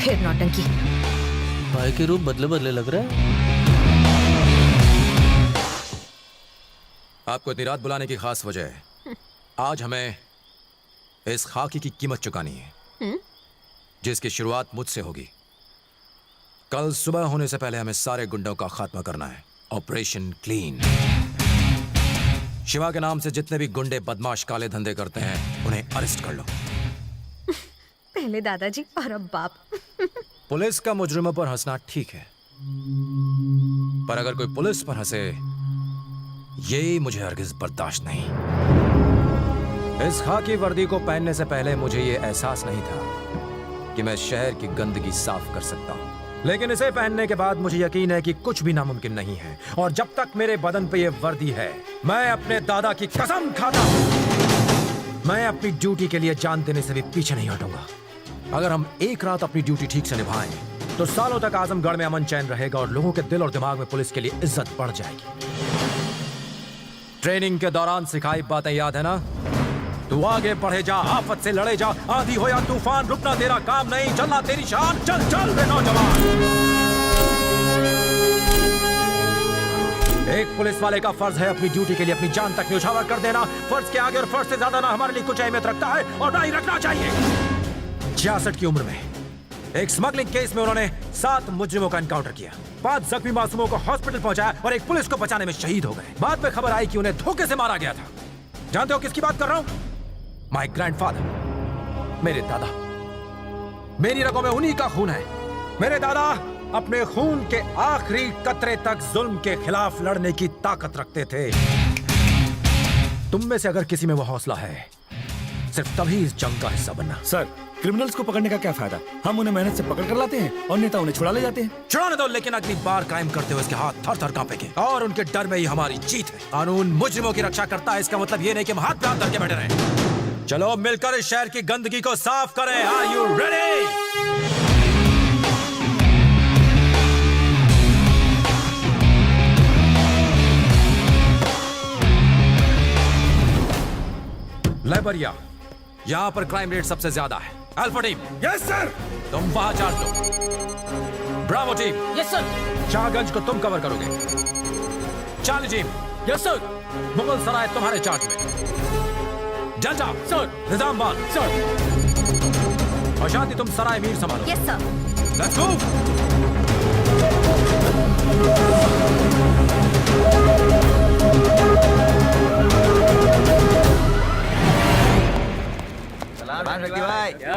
फिर नौटंकी। भाई के रूप बदले बदले लग रहा है। आपको इतनी रात बुलाने की खास वजह है। आज हमें इस खाकी की कीमत चुकानी है जिसकी शुरुआत मुझसे होगी। कल सुबह होने से पहले हमें सारे गुंडों का खात्मा करना है। Operation clean. शिवा के नाम से जितने भी गुंडे बदमाश काले धंधे करते हैं उन्हें अरेस्ट कर लो। पहले दादाजी और अब बाप। पुलिस का मुजरिमों पर हंसना ठीक है, पर अगर कोई पुलिस पर हंसे ये मुझे हरगिज बर्दाश्त नहीं। इस खाकी वर्दी को पहनने से पहले मुझे ये एहसास नहीं था कि मैं शहर की गंदगी साफ कर सकता हूं, लेकिन इसे पहनने के बाद मुझे यकीन है कि कुछ भी नामुमकिन नहीं है। और जब तक मेरे बदन पे ये वर्दी है मैं अपने दादा की कसम खाता हूं, मैं अपनी ड्यूटी के लिए जान देने से भी पीछे नहीं हटूंगा। अगर हम एक रात अपनी ड्यूटी ठीक से निभाएं तो सालों तक आजमगढ़ में अमन चैन रहेगा और लोगों के दिल और दिमाग में पुलिस के लिए इज्जत बढ़ जाएगी। ट्रेनिंग के दौरान सिखाई बातें याद है ना? तू आगे बढ़े जा, आफत से लड़े जा, आंधी हो या तूफान, रुकना तेरा काम नहीं, चलना तेरी शान। चल चल रे नौजवान। एक पुलिस वाले का फर्ज है अपनी ड्यूटी के लिए अपनी जान तक न्यौछावर कर देना। फर्ज के आगे और फर्ज से ज्यादा ना हमारे लिए कुछ अहमियत रखता है और ना ही रखना चाहिए। 66 की उम्र में एक स्मगलिंग केस में उन्होंने 7 मुजरिमों का एनकाउंटर किया, 5 जख्मी मासूमों को हॉस्पिटल पहुंचाया और एक पुलिस को बचाने में शहीद हो गए। बाद में खबर आई कि उन्हें धोखे से मारा गया था। जानते हो किसकी बात कर रहा हूं? माय ग्रैंडफादर, मेरे दादा। मेरी रगों में उन्हीं का खून है। मेरे दादा अपने खून के आखिरी कतरे तक जुल्म के खिलाफ लड़ने की ताकत रखते थे। तुम में से अगर किसी में वो हौसला है, सिर्फ तभी इस जंग का हिस्सा बनना। सर, क्रिमिनल्स को पकड़ने का क्या फायदा? हम उन्हें मेहनत से पकड़ कर लाते हैं और नेता उन्हें छुड़ा ले जाते हैं। छुड़ाने दो, लेकिन अगली बार क्राइम करते हुए इसके हाथ थर थर कांपेंगे और उनके डर में ही हमारी जीत है। कानून मुजरिमों की रक्षा करता है, इसका मतलब ये नहीं कि हम हाथ पे हाथ धर के बैठे रहें। चलो मिलकर इस शहर की गंदगी को साफ करें। Are you ready? लाइबरिया, यहां पर क्राइम रेट सबसे ज्यादा है। Alpha team, yes sir. तुम वहां चार्ज लो। Bravo team, yes sir. Shahganj को तुम कवर करोगे। Charlie team, yes sir. Mughal Sarai तुम्हारे चार्ज में। जलजा सर। निजामबाद सर। और शांति तुम सराय मीर संभालो। Yes sir. Let's move.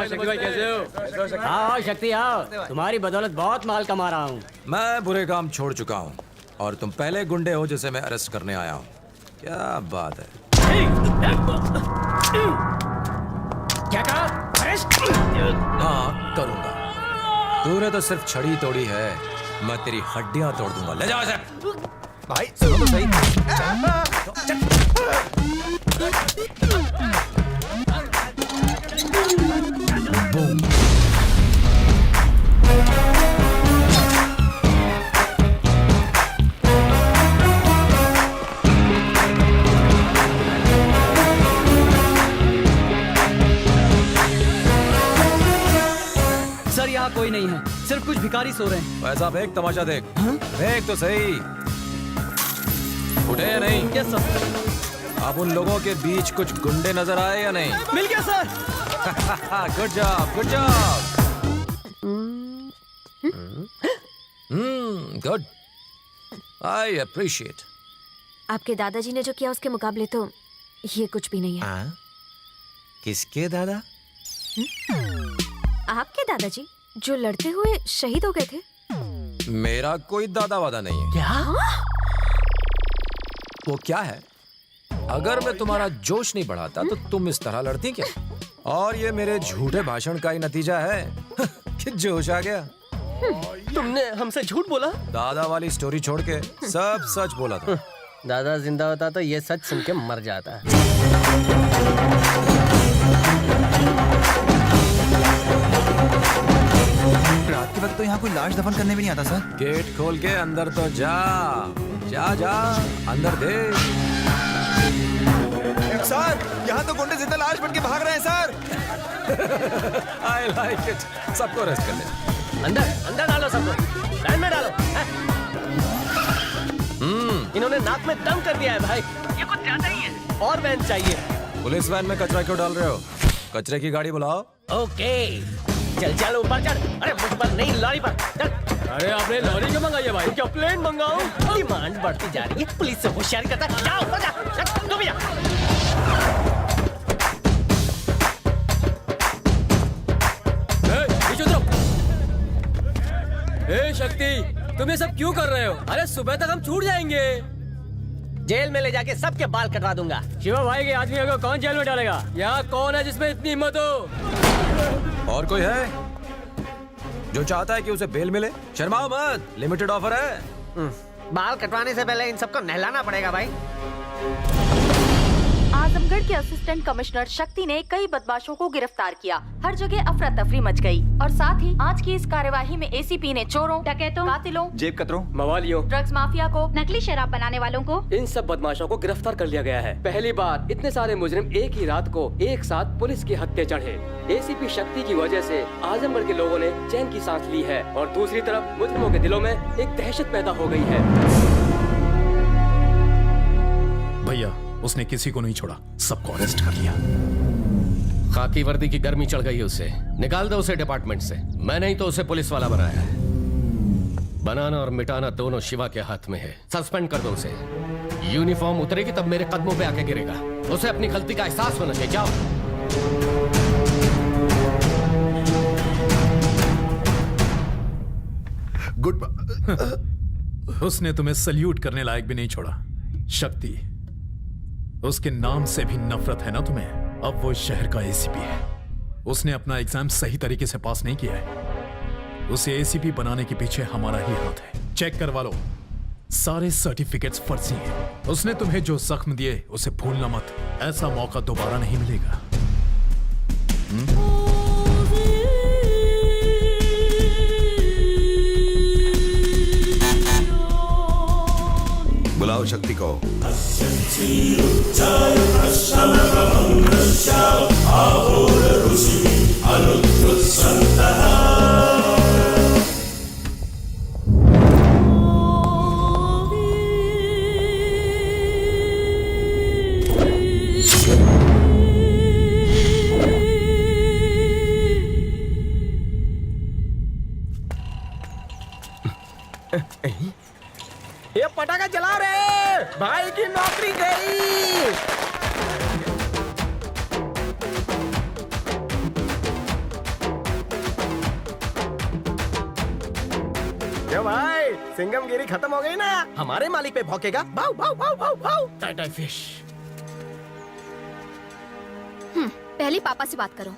Shakti भाई कैसे हो? हाँ शक्ति, आओ। तुम्हारी बदौलत बहुत माल कमा रहा हूँ। मैं बुरे काम छोड़ चुका हूँ और तुम पहले गुंडे हो जिसे मैं अरेस्ट करने आया हूँ। क्या बात है? क्या कहा? अरेस्ट? हाँ करूंगा। तूने तो सिर्फ छड़ी तोड़ी है, मैं तेरी हड्डियां तोड़ दूंगा। ले जाओ इसे। भाई सुनो तो सही। सर यहाँ कोई नहीं है, सिर्फ कुछ भिखारी सो रहे हैं। वैसा देख, तमाशा देख। देख तो सही, उठे या नहीं? Yes sir. अब उन लोगों के बीच कुछ गुंडे नजर आए या नहीं? मिल गया sir. Good job, good job. Good, I appreciate. आपके दादाजी ने जो किया उसके मुकाबले तो ये कुछ भी नहीं है। किसके दादा? आपके दादाजी जो लड़ते हुए शहीद हो गए थे। मेरा कोई दादा वादा नहीं है। क्या? वो क्या है? अगर मैं तुम्हारा जोश नहीं बढ़ाता तो तुम इस तरह लड़ती क्या? और ये मेरे झूठे भाषण का ही नतीजा है कि जोश आ गया। तुमने हमसे झूठ बोला? दादा वाली स्टोरी छोड़ के सब सच बोला था। दादा जिंदा होता तो ये सच सुन के मर जाता। रात के वक्त तो यहाँ कोई लाश दफन करने भी नहीं आता सर। गेट खोल के अंदर तो जा जा जा, अंदर देख। सर यहाँ तो गुंडे जिंदा लाश बन के भाग रहे हैं सर। I like it। सबको रेस्ट कर ले। अंदर अंदर डालो सबको, वैन में डालो। इन्होंने नाक में दम कर दिया है भाई, ये कुछ ज्यादा ही है। और वैन चाहिए। पुलिस वैन में कचरा क्यों डाल रहे हो? कचरे की गाड़ी बुलाओ। ओके चल चल ऊपर चढ़। अरे मुझ पर नहीं, लॉरी पर चल। अरे आपने लॉरी क्यों मंगाई है भाई? क्या प्लेन मंगाऊं? डिमांड बढ़ती जा रही है, पुलिस से होशियारी करता है। जाओ ऊपर जा, तू भी जा। पीछे उतरो। ए शक्ति, तुम ये सब क्यों कर रहे हो? अरे सुबह तक हम छूट जाएंगे। जेल में ले जाके सबके बाल कटवा दूंगा। शिवा भाई के आदमी को कौन जेल में डालेगा? यहाँ कौन है जिसमें इतनी हिम्मत हो? और कोई है जो चाहता है कि उसे बेल मिले? शर्माओ मत, लिमिटेड ऑफर है। बाल कटवाने से पहले इन सबको नहलाना पड़ेगा भाई। आजमगढ़ के असिस्टेंट कमिश्नर शक्ति ने कई बदमाशों को गिरफ्तार किया। हर जगह अफरा तफरी मच गई और साथ ही आज की इस कार्यवाही में एसीपी ने चोरों, डकैतों, कातिलों, जेब कतरों, मवालियों, ड्रग्स माफिया को, नकली शराब बनाने वालों को, इन सब बदमाशों को गिरफ्तार कर लिया गया है। पहली बार इतने सारे मुजरिम एक ही रात को एक साथ पुलिस के हत्थे चढ़े। एसीपी शक्ति की वजह से आजमगढ़ के लोगों ने चैन की सांस ली है और दूसरी तरफ मुजरिमों के दिलों में एक दहशत पैदा हो गई है। भैया, उसने किसी को नहीं छोड़ा, सबको अरेस्ट कर लिया। खाकी वर्दी की गर्मी चढ़ गई उसे। निकाल दो उसे डिपार्टमेंट से। मैंने ही तो उसे पुलिस वाला बनाया है। बनाना और मिटाना दोनों शिवा के हाथ में है। सस्पेंड कर दो उसे। यूनिफॉर्म उतरेगी तब मेरे कदमों पे आके गिरेगा। उसे अपनी गलती का एहसास होना चाहिए। जाओ। गुड। उसने तुम्हें सल्यूट करने लायक भी नहीं छोड़ा। शक्ति, उसके नाम से भी नफरत है ना तुम्हें? अब वो इस शहर का एसीपी है। उसने अपना एग्जाम सही तरीके से पास नहीं किया है। उसे एसीपी बनाने के पीछे हमारा ही हाथ है। चेक करवा लो, सारे सर्टिफिकेट्स फर्जी हैं। उसने तुम्हें जो जख्म दिए उसे भूलना मत। ऐसा मौका दोबारा नहीं मिलेगा। बुलाओ शक्ति को। ये पटाखा चला रहे, भाई की नौकरी गई। क्या भाई, सिंगमगिरी खत्म हो गई ना? हमारे मालिक पे भौंकेगा। भाव भाव भाव भाव भाव। टाटा फिश। पहले पापा से बात करो।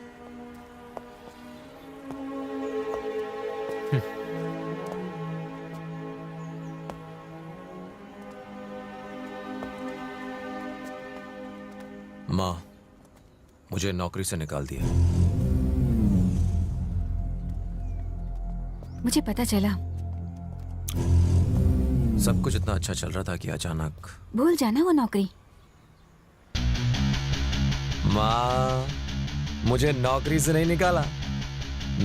माँ, मुझे नौकरी से निकाल दिया। मुझे पता चला। सब कुछ इतना अच्छा चल रहा था कि अचानक। भूल जाना वो नौकरी। माँ, मुझे नौकरी से नहीं निकाला,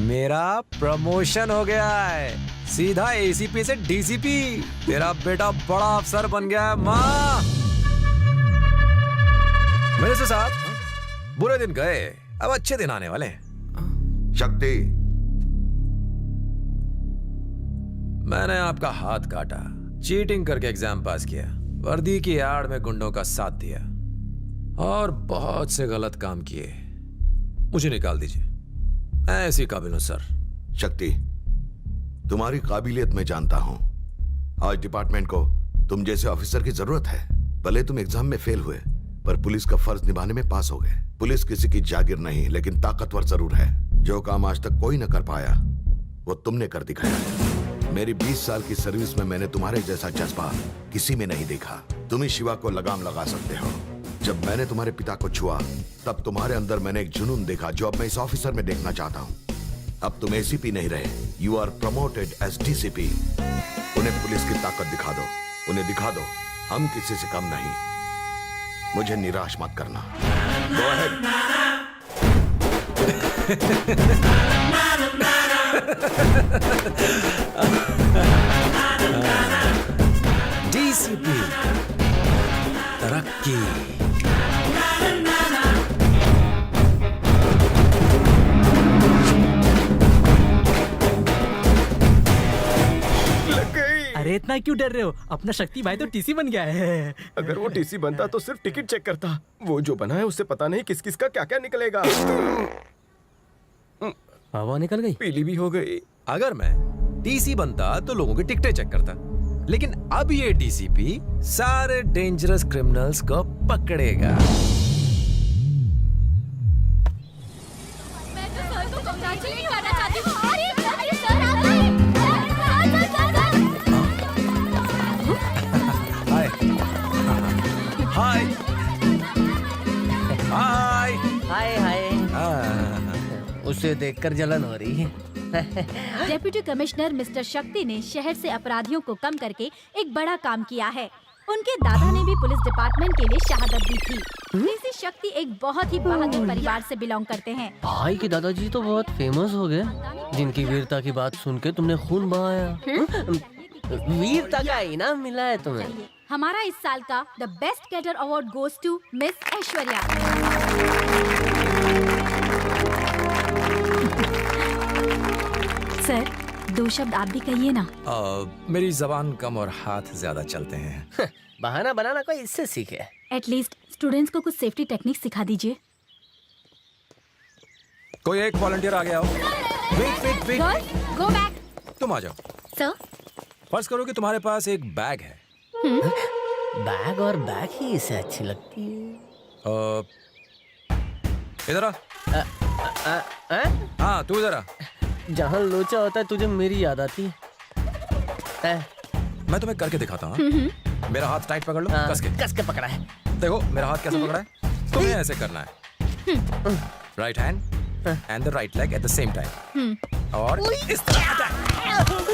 मेरा प्रमोशन हो गया है। सीधा एसीपी से डीसीपी। तेरा बेटा बड़ा अफसर बन गया है माँ। मेरे से साथ बुरे दिन गए, अब अच्छे दिन आने वाले हैं। शक्ति, मैंने आपका हाथ काटा, चीटिंग करके एग्जाम पास किया, वर्दी की आड़ में गुंडों का साथ दिया और बहुत से गलत काम किए। मुझे निकाल दीजिए, मैं ऐसी काबिल हूं सर। शक्ति, तुम्हारी काबिलियत मैं जानता हूं। आज डिपार्टमेंट को तुम जैसे ऑफिसर की जरूरत है। भले तुम एग्जाम में फेल हुए पर पुलिस का फर्ज निभाने में पास हो गए। पुलिस किसी की जागीर नहीं, लेकिन ताकतवर जरूर है। जो काम आज तक कोई न कर पाया वो तुमने कर दिखाया। मेरी 20 साल की सर्विस में मैंने तुम्हारे जैसा जज्बा किसी में नहीं देखा। तुम ही शिवा को लगाम लगा सकते हो। जब मैंने तुम्हारे पिता को छुआ तब तुम्हारे अंदर मैंने एक जुनून देखा जो अब मैं इस ऑफिसर में देखना चाहता हूँ। अब तुम एसीपी नहीं रहे, you are promoted as DCP. उन्हें पुलिस की ताकत दिखा दो, उन्हें दिखा दो हम किसी से कम नहीं। मुझे निराश मत करना। Go ahead. इतना क्यों डर रहे हो? अपना शक्ति भाई तो टीसी बन गया है। अगर वो टीसी बनता तो सिर्फ टिकट चेक करता। वो जो बना है उससे पता नहीं किस किस का क्या क्या निकलेगा। हवा निकल गई। पीली भी हो गई। अगर मैं टीसी बनता तो लोगों की टिकटें चेक करता, लेकिन अब ये डीसीपी सारे डेंजरस क्रिमिनल्स को पकड़ेगा। हाय हाय हाय हाय। उसे देखकर जलन हो रही है। डेप्यूटी कमिश्नर मिस्टर शक्ति ने शहर से अपराधियों को कम करके एक बड़ा काम किया है। उनके दादा ने भी पुलिस डिपार्टमेंट के लिए शहादत दी थी। डीसी शक्ति एक बहुत ही बहादुर परिवार से बिलोंग करते हैं। भाई के दादाजी तो बहुत फेमस हो गए, जिनकी वीरता की बात सुन के तुमने खून बहाया। वीरता का इनाम मिला है तुम्हें। हमारा इस साल का the best cadre award goes to miss Aishwarya. Sir, 2 शब्द आप भी कहिए ना। मेरी जबान कम और हाथ ज्यादा चलते हैं। बहाना बनाना कोई इससे सीखे। एटलीस्ट स्टूडेंट्स को कुछ सेफ्टी टेक्निक सिखा दीजिए। कोई एक वॉलंटियर आ गया हो। Wait go back. तुम आ जाओ। सर, फर्ज करो कि तुम्हारे पास एक बैग है। बैग और बैग ही इसे अच्छी लगती है। इधर आ। हाँ, तू इधर आ। जहाँ लोचा होता है तुझे मेरी याद आती है। मैं तुम्हें करके दिखाता हूँ। मेरा हाथ टाइट पकड़ लो। कस के पकड़ा है। देखो मेरा हाथ कैसे पकड़ा है। तुम्हें ऐसे करना है। Right hand and the right leg at the same time. और इस तरह